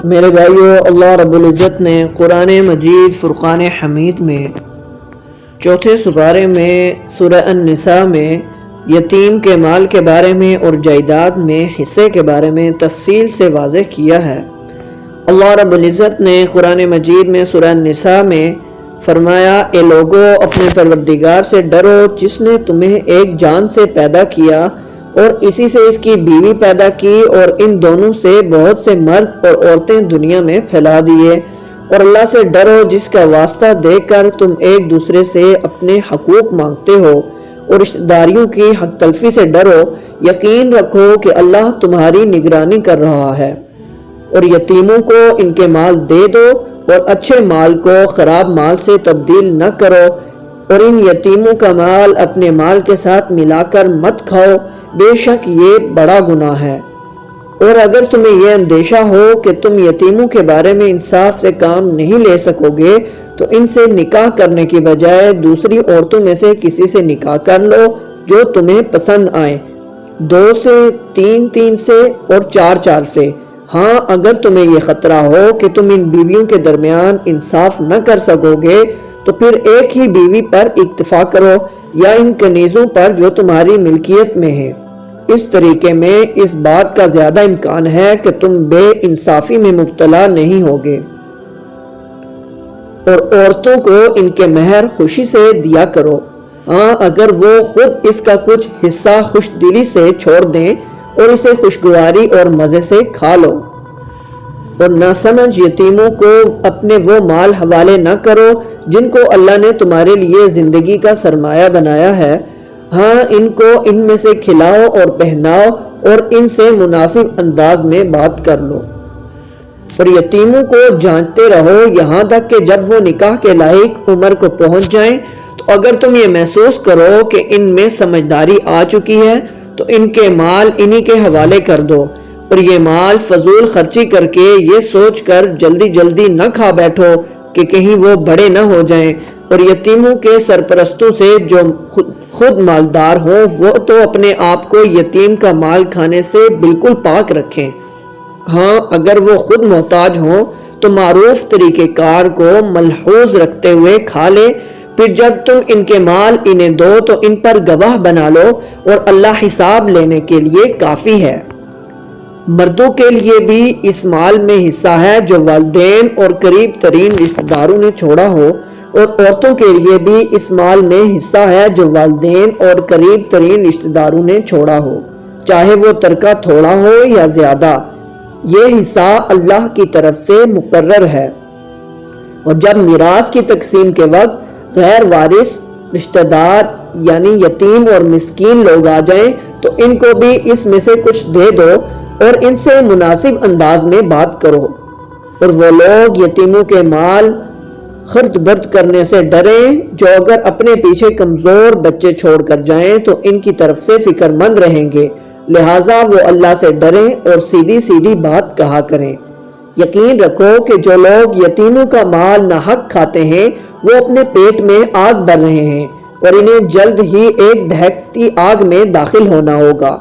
میرے بھائیو، اللہ رب العزت نے قرآن مجید فرقان حمید میں چوتھے سپارے میں سورہ النساء میں یتیم کے مال کے بارے میں اور جائیداد میں حصے کے بارے میں تفصیل سے واضح کیا ہے۔ اللہ رب العزت نے قرآن مجید میں سورہ النساء میں فرمایا، اے لوگو، اپنے پروردگار سے ڈرو جس نے تمہیں ایک جان سے پیدا کیا اور اسی سے اس کی بیوی پیدا کی، اور ان دونوں سے بہت سے مرد اور عورتیں دنیا میں پھیلا دیے، اور اللہ سے ڈرو جس کا واسطہ دے کر تم ایک دوسرے سے اپنے حقوق مانگتے ہو، اور رشتہ داریوں کی حق تلفی سے ڈرو، یقین رکھو کہ اللہ تمہاری نگرانی کر رہا ہے۔ اور یتیموں کو ان کے مال دے دو اور اچھے مال کو خراب مال سے تبدیل نہ کرو، اور ان یتیموں کا مال اپنے مال کے ساتھ ملا کر مت کھاؤ، بے شک یہ بڑا گناہ ہے۔ اور اگر تمہیں یہ اندیشہ ہو کہ تم یتیموں کے بارے میں انصاف سے کام نہیں لے سکو گے تو ان سے نکاح کرنے کی بجائے دوسری عورتوں میں سے کسی سے نکاح کر لو جو تمہیں پسند آئے، 2 سے 3 سے اور 4 سے۔ ہاں، اگر تمہیں یہ خطرہ ہو کہ تم ان بیویوں کے درمیان انصاف نہ کر سکو گے تو پھر ایک ہی بیوی پر اکتفا کرو، یا ان کنیزوں پر جو تمہاری ملکیت میں ہیں۔ اس طریقے میں اس بات کا زیادہ امکان ہے کہ تم بے انصافی میں مبتلا نہیں ہوگے۔ اور عورتوں کو ان کے مہر خوشی سے دیا کرو، ہاں اگر وہ خود اس کا کچھ حصہ خوش دلی سے چھوڑ دیں اور اسے خوشگواری اور مزے سے کھا لو۔ اور نہ سمجھ یتیموں کو اپنے وہ مال حوالے نہ کرو جن کو اللہ نے تمہارے لیے زندگی کا سرمایہ بنایا ہے، ہاں ان کو ان میں سے کھلاؤ اور پہناؤ اور ان سے مناسب انداز میں بات کر لو۔ اور یتیموں کو جانچتے رہو یہاں تک کہ جب وہ نکاح کے لائق عمر کو پہنچ جائیں، تو اگر تم یہ محسوس کرو کہ ان میں سمجھداری آ چکی ہے تو ان کے مال انہی کے حوالے کر دو، اور یہ مال فضول خرچی کر کے یہ سوچ کر جلدی نہ کھا بیٹھو کہ کہیں وہ بڑے نہ ہو جائیں۔ اور یتیموں کے سرپرستوں سے جو خود مالدار ہوں وہ تو اپنے آپ کو یتیم کا مال کھانے سے بالکل پاک رکھیں، ہاں اگر وہ خود محتاج ہوں تو معروف طریقہ کار کو ملحوظ رکھتے ہوئے کھا لے، پھر جب تم ان کے مال انہیں دو تو ان پر گواہ بنا لو، اور اللہ حساب لینے کے لیے کافی ہے۔ مردوں کے لیے بھی اس مال میں حصہ ہے جو والدین اور قریب ترین رشتہ داروں نے چھوڑا ہو، اور عورتوں کے لیے بھی اس مال میں حصہ ہے جو والدین اور قریب ترین رشتہ داروں نے چھوڑا ہو، چاہے وہ ترکہ تھوڑا ہو یا زیادہ، یہ حصہ اللہ کی طرف سے مقرر ہے۔ اور جب میراث کی تقسیم کے وقت غیر وارث رشتہ دار یعنی یتیم اور مسکین لوگ آ جائیں تو ان کو بھی اس میں سے کچھ دے دو اور ان سے مناسب انداز میں بات کرو۔ اور وہ لوگ یتیموں کے مال خرد برد کرنے سے ڈریں جو اگر اپنے پیچھے کمزور بچے چھوڑ کر جائیں تو ان کی طرف سے فکر مند رہیں گے، لہٰذا وہ اللہ سے ڈریں اور سیدھی بات کہا کریں۔ یقین رکھو کہ جو لوگ یتیموں کا مال ناحق کھاتے ہیں وہ اپنے پیٹ میں آگ بھر رہے ہیں، اور انہیں جلد ہی ایک دہکتی آگ میں داخل ہونا ہوگا۔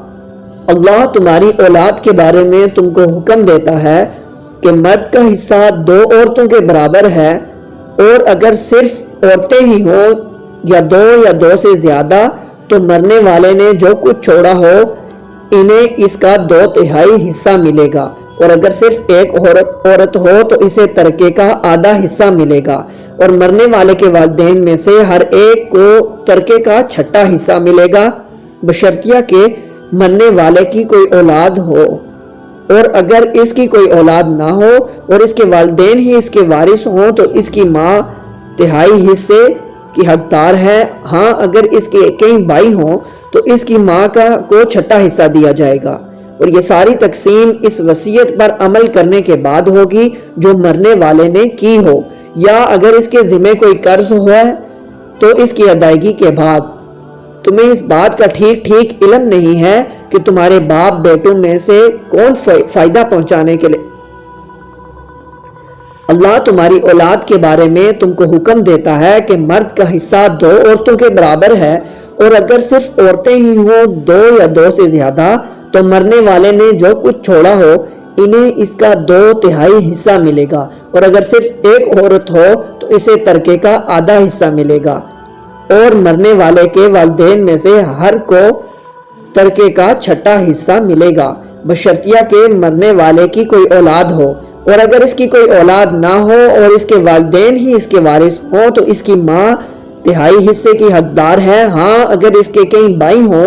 اللہ تمہاری اولاد کے بارے میں تم کو حکم دیتا ہے کہ مرد کا حصہ 2 عورتوں کے برابر ہے، اور اگر صرف عورتیں ہی ہوں یا 2 سے زیادہ تو مرنے والے نے جو کچھ چھوڑا ہو انہیں اس کا 2/3 حصہ ملے گا، اور اگر صرف ایک عورت ہو تو اسے ترکے کا آدھا حصہ ملے گا، اور مرنے والے کے والدین میں سے ہر ایک کو ترکے کا 6واں حصہ ملے گا، بشرطیہ کہ مرنے والے کی کوئی اولاد ہو، اور اگر اس کی کوئی اولاد نہ ہو اور اس کے والدین ہی اس کے وارث ہوں تو اس کی ماں 3/4 حصے کی حقدار ہے، ہاں اگر اس کے کئی بھائی ہوں تو اس کی ماں کو 6واں حصہ دیا جائے گا۔ اور یہ ساری تقسیم اس وصیت پر عمل کرنے کے بعد ہوگی جو مرنے والے نے کی ہو، یا اگر اس کے ذمہ کوئی قرض ہوا ہے تو اس کی ادائیگی کے بعد۔ تمہیں اس بات کا ٹھیک علم نہیں ہے کہ تمہارے باپ بیٹوں میں سے کون فائدہ پہنچانے کے لیے اللہ تمہاری اولاد کے بارے میں تم کو حکم دیتا ہے کہ مرد کا حصہ 2 عورتوں کے برابر ہے، اور اگر صرف عورتیں ہی ہوں 2 سے زیادہ تو مرنے والے نے جو کچھ چھوڑا ہو انہیں اس کا 2/3 حصہ ملے گا، اور اگر صرف ایک عورت ہو تو اسے ترکے کا آدھا حصہ ملے گا، اور مرنے والے کے والدین میں سے ہر کو ترکے کا 6واں حصہ ملے گا، بشرطیہ کہ مرنے والے کی کوئی اولاد ہو، اور اگر اس کی کوئی اولاد نہ ہو اور اس کے والدین ہی اس کے وارث ہوں تو اس کی ماں 1/3 حصے کی حقدار ہے۔ ہاں اگر اس کے کئی بھائی ہوں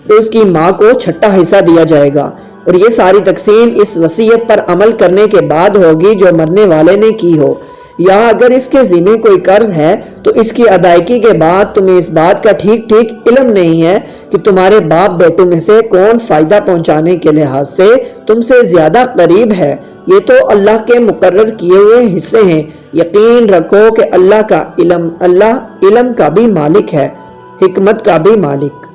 تو اس کی ماں کو 6واں حصہ دیا جائے گا، اور یہ ساری تقسیم اس وصیت پر عمل کرنے کے بعد ہوگی جو مرنے والے نے کی ہو، یا اگر اس کے ذمہ کوئی قرض ہے تو اس کی ادائیگی کے بعد تمہیں اس بات کا ٹھیک علم نہیں ہے کہ تمہارے باپ بیٹوں میں سے کون فائدہ پہنچانے کے لحاظ سے تم سے زیادہ قریب ہے، یہ تو اللہ کے مقرر کیے ہوئے حصے ہیں۔ یقین رکھو کہ اللہ علم کا بھی مالک ہے، حکمت کا بھی مالک۔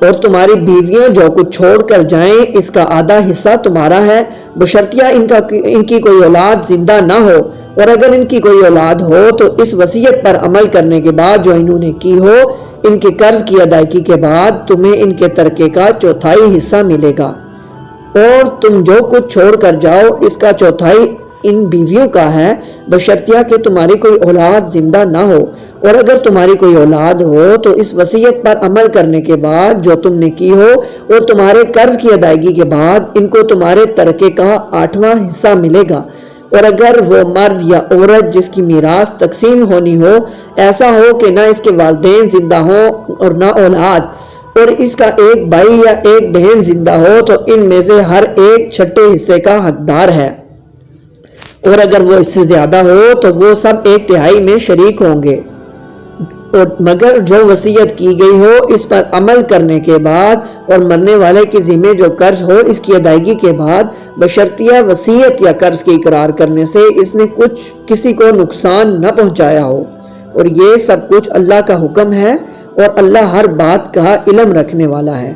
اور تمہاری بیویاں جو کچھ چھوڑ کر جائیں اس کا آدھا حصہ تمہارا ہے، بشرطیہ ان کی کوئی اولاد زندہ نہ ہو، اور اگر ان کی کوئی اولاد ہو تو اس وصیت پر عمل کرنے کے بعد جو انہوں نے کی ہو، ان کے قرض کی ادائیگی کے بعد تمہیں ان کے ترکے کا 1/4 حصہ ملے گا، اور تم جو کچھ چھوڑ کر جاؤ اس کا 1/4 ان بیویوں کا ہے، بشرطیہ کہ تمہاری کوئی اولاد زندہ نہ ہو، اور اگر تمہاری کوئی اولاد ہو تو اس وصیت پر عمل کرنے کے بعد جو تم نے کی ہو اور تمہارے قرض کی ادائیگی کے بعد ان کو تمہارے ترکے کا 8واں حصہ ملے گا، اور اگر وہ مرد یا عورت جس کی میراث تقسیم ہونی ہو ایسا ہو کہ نہ اس کے والدین زندہ ہوں اور نہ اولاد، اور اس کا ایک بھائی یا ایک بہن زندہ ہو تو ان میں سے ہر ایک 6 حصے کا حقدار ہے، اور اگر وہ اس سے زیادہ ہو تو وہ سب 1/3 میں شریک ہوں گے، اور مگر جو وصیت کی گئی ہو اس پر عمل کرنے کے بعد اور مرنے والے کے ذمہ جو قرض ہو اس کی ادائیگی کے بعد، بشرطیہ وصیت یا قرض کے اقرار کرنے سے اس نے کسی کو نقصان نہ پہنچایا ہو، اور یہ سب کچھ اللہ کا حکم ہے، اور اللہ ہر بات کا علم رکھنے والا ہے۔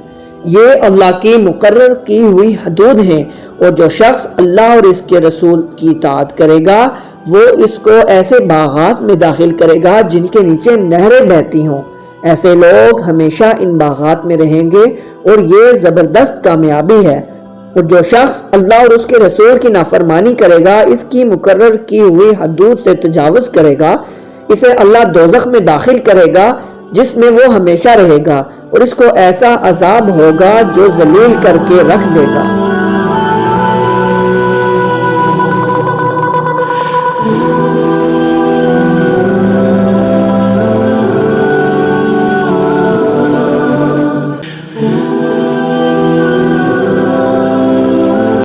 یہ اللہ کی مقرر کی ہوئی حدود ہیں، اور جو شخص اللہ اور اس کے رسول کی اطاعت کرے گا وہ اس کو ایسے باغات میں داخل کرے گا جن کے نیچے نہریں بہتی ہوں، ایسے لوگ ہمیشہ ان باغات میں رہیں گے، اور یہ زبردست کامیابی ہے۔ اور جو شخص اللہ اور اس کے رسول کی نافرمانی کرے گا، اس کی مقرر کی ہوئی حدود سے تجاوز کرے گا، اسے اللہ دوزخ میں داخل کرے گا جس میں وہ ہمیشہ رہے گا، اور اس کو ایسا عذاب ہوگا جو ذلیل کر کے رکھ دے گا۔